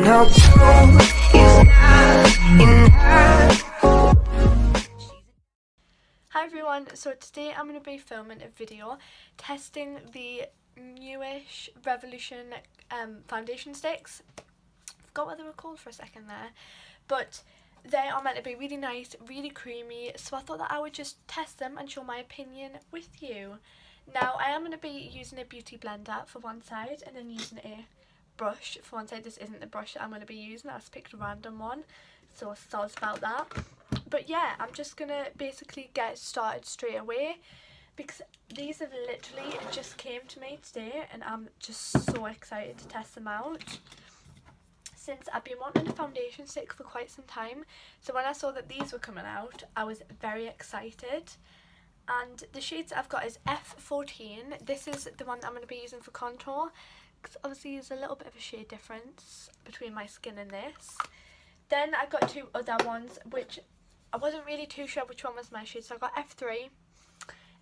no blue is not enough. Hi everyone, so today I'm going to be filming a video testing the newish Revolution foundation sticks. I forgot what they were called for a second there, but they are meant to be really nice, really creamy, so I thought that I would just test them and show my opinion with you. Now I am going to be using a beauty blender for one side and then using a brush for one side. This isn't the brush that I'm going to be using, I just picked a random one, so sorry about that. But yeah, I'm just going to basically get started straight away because these have literally just came to me today and I'm just so excited to test them out. Since I've been wanting a foundation stick for quite some time, so when I saw that these were coming out, I was very excited. And the shades I've got is F14. This is the one that I'm going to be using for contour, because obviously there's a little bit of a shade difference between my skin and this. Then I got two other ones which I wasn't really too sure which one was my shade, so I got F3,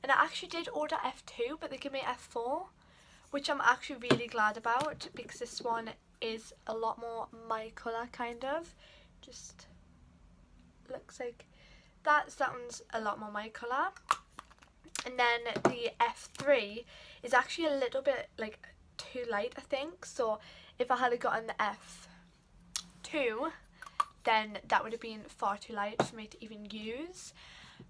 and I actually did order F2 but they gave me F4, which I'm actually really glad about because this one is a lot more my colour kind of. Just looks like that sounds a lot more my colour. And then the F3 is actually a little bit like too light, I think, so if I had gotten the F2 then that would have been far too light for me to even use.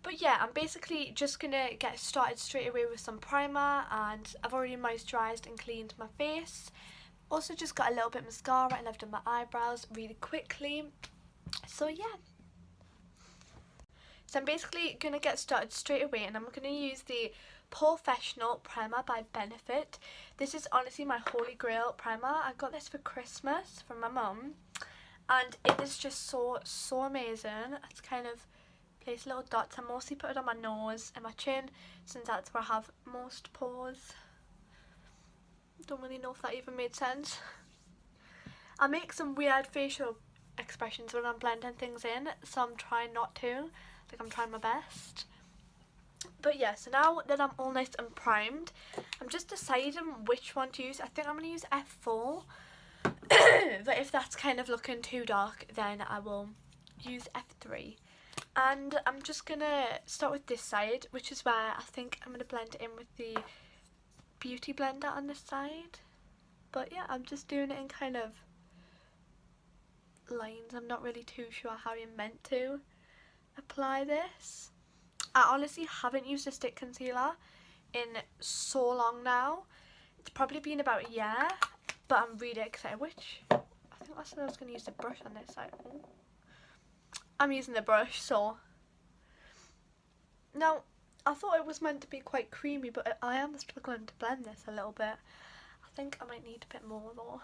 But yeah, I'm basically just gonna get started straight away with some primer, and I've already moisturised and cleaned my face. Also just got a little bit of mascara and I've done my eyebrows really quickly. So yeah. So I'm basically gonna get started straight away and I'm gonna use the Professional Primer by Benefit. This is honestly my holy grail primer. I got this for Christmas from my mum. And it is just so amazing. It's kind of place little dots. I mostly put it on my nose and my chin since that's where I have most pores. Don't really know if that even made sense. I make some weird facial expressions when I'm blending things in, so I'm trying not to. Like, I'm trying my best. But yeah, so now that I'm all nice and primed, I'm just deciding which one to use. I think I'm going to use F4. But if that's kind of looking too dark, then I will use F3. And I'm just gonna start with this side, which is where I think I'm gonna blend it in with the beauty blender on this side. But yeah, I'm just doing it in kind of lines. I'm not really too sure how you're meant to apply this. I honestly haven't used a stick concealer in so long now. It's probably been about a year. But I'm really excited, which I think I said I was going to use the brush on this side. Ooh. I'm using the brush, so. Now, I thought it was meant to be quite creamy, but I am struggling to blend this a little bit. I think I might need a bit more though,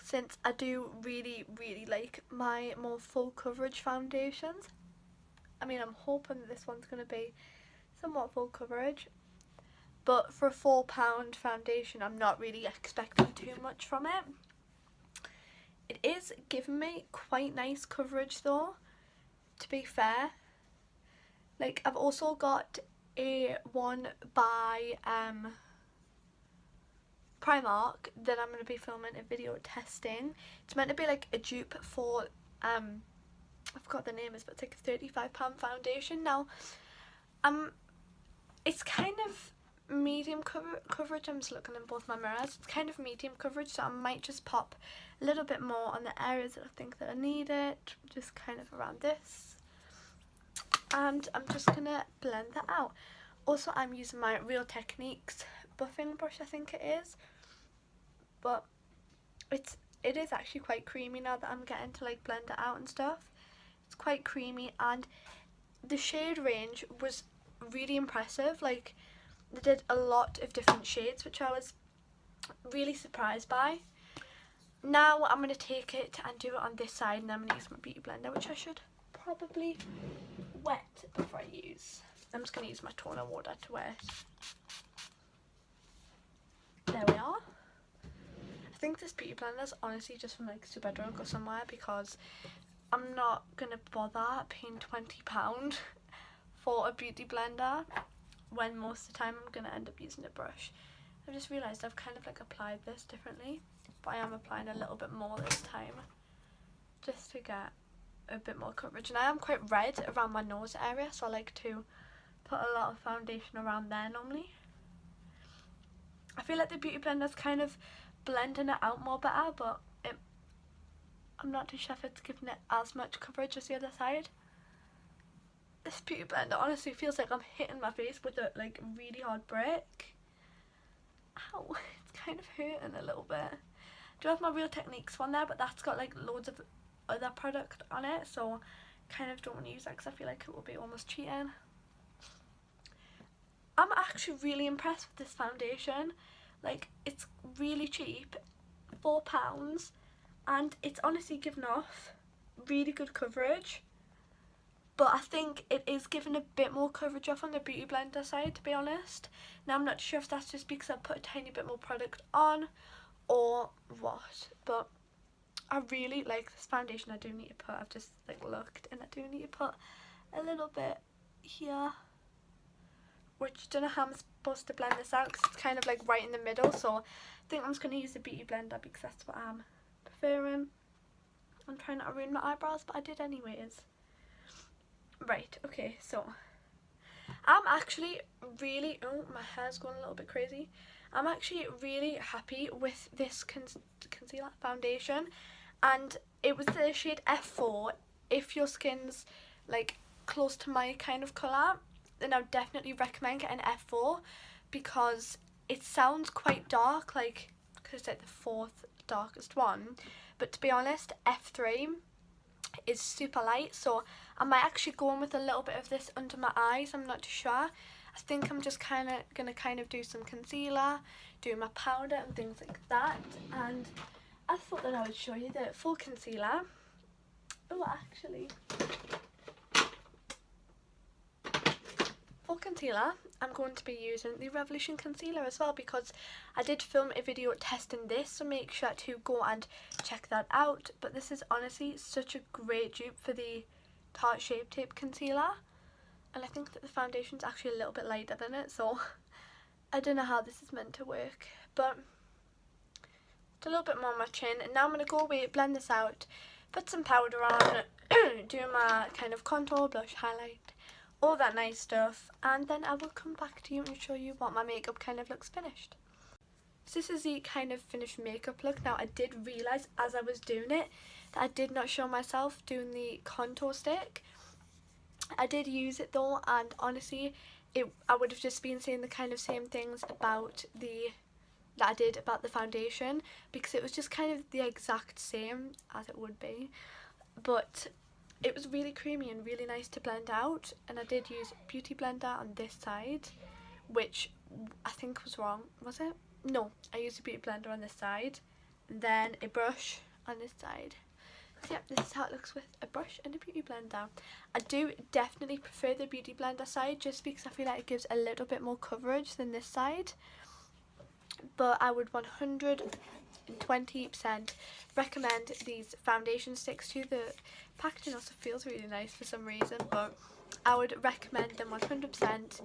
since I do really like my more full coverage foundations. I mean, I'm hoping that this one's going to be somewhat full coverage. But for a £4 foundation, I'm not really expecting too much from it. It is giving me quite nice coverage though, to be fair. Like, I've also got a one by Primark that I'm going to be filming a video testing. It's meant to be like a dupe for, I forgot the name is, but it's like a £35 foundation. Now, it's kind of medium coverage. I'm just looking in both my mirrors. It's kind of medium coverage, so I might just pop a little bit more on the areas that I think that I need it, just kind of around this, and I'm just gonna blend that out. Also, I'm using my Real Techniques buffing brush, I think it is, but it is actually quite creamy now that I'm getting to like blend it out and stuff. It's quite creamy, and the shade range was really impressive. Like, they did a lot of different shades, which I was really surprised by. Now I'm going to take it and do it on this side, and then I'm going to use my beauty blender, which I should probably wet before I use. I'm just going to use my toner water to wet. There we are. I think this beauty blender is honestly just from like Superdrug or somewhere, because I'm not going to bother paying £20 for a beauty blender when most of the time I'm going to end up using a brush. I've just realised I've kind of like applied this differently, but I am applying a little bit more this time. just to get a bit more coverage. And I am quite red around my nose area, so I like to put a lot of foundation around there normally. I feel like the Beauty Blender's kind of blending it out more better, but I'm not too sure if it's giving it as much coverage as the other side. This Beauty Blender honestly feels like I'm hitting my face with a like really hard brick. Ow, it's kind of hurting a little bit. I do have my Real Techniques one there, but that's got like loads of other product on it, so kind of don't want to use that because I feel like it will be almost cheating. I'm actually really impressed with this foundation. Like, it's really cheap, £4, and it's honestly given off really good coverage. But I think it is giving a bit more coverage off on the Beauty Blender side, to be honest. Now, I'm not sure if that's just because I put a tiny bit more product on or what, but I really like this foundation. I do need to put, I've just like looked, and I do need to put a little bit here, which I don't know how I'm supposed to blend this out because it's kind of like right in the middle, so I think I'm just going to use the Beauty Blender because that's what I'm preferring. I'm trying not to ruin my eyebrows, but I did anyways. Right, okay, so I'm actually really, oh, my hair's going a little bit crazy. I'm actually really happy with this concealer foundation, and it was the shade F4. If your skin's like close to my kind of colour, then I would definitely recommend getting F4 because it sounds quite dark, like, because it's like the fourth darkest one, but to be honest, F3 is super light, so I might actually go in with a little bit of this under my eyes. I'm not too sure. I think I'm just gonna do some concealer, do my powder and things like that, and I thought that I would show you the full concealer. Oh, actually, for concealer I'm going to be using the Revolution concealer as well, because I did film a video testing this, so make sure to go and check that out. But this is honestly such a great dupe for the Tarte Shape Tape concealer, and I think that the foundation's actually a little bit lighter than it, so I don't know how this is meant to work, but it's a little bit more on my chin. And now I'm going to go away, blend this out, put some powder on, do my kind of contour, blush, highlight, all that nice stuff, and then I will come back to you and show you what my makeup kind of looks finished. So this is the kind of finished makeup look. Now, I did realise as I was doing it that I did not show myself doing the contour stick. I did use it though, and honestly I would have just been saying the kind of same things about that I did about the foundation, because it was just kind of the exact same as it would be, but it was really creamy and really nice to blend out. And I did use Beauty Blender on this side, which I think was wrong, was it? No, I used a Beauty Blender on this side and then a brush on this side. So yeah, this is how it looks with a brush and a Beauty Blender. I do definitely prefer the Beauty Blender side just because I feel like it gives a little bit more coverage than this side, but I would 120% recommend these foundation sticks too. The packaging also feels really nice for some reason, but I would recommend them 100%.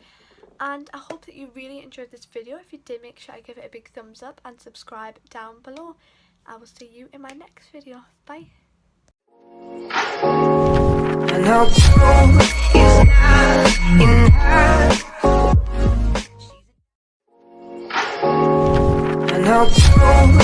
And I hope that you really enjoyed this video. If you did, make sure I give it a big thumbs up and subscribe down below. I will see you in my next video. Bye. And how true is not in her. And how true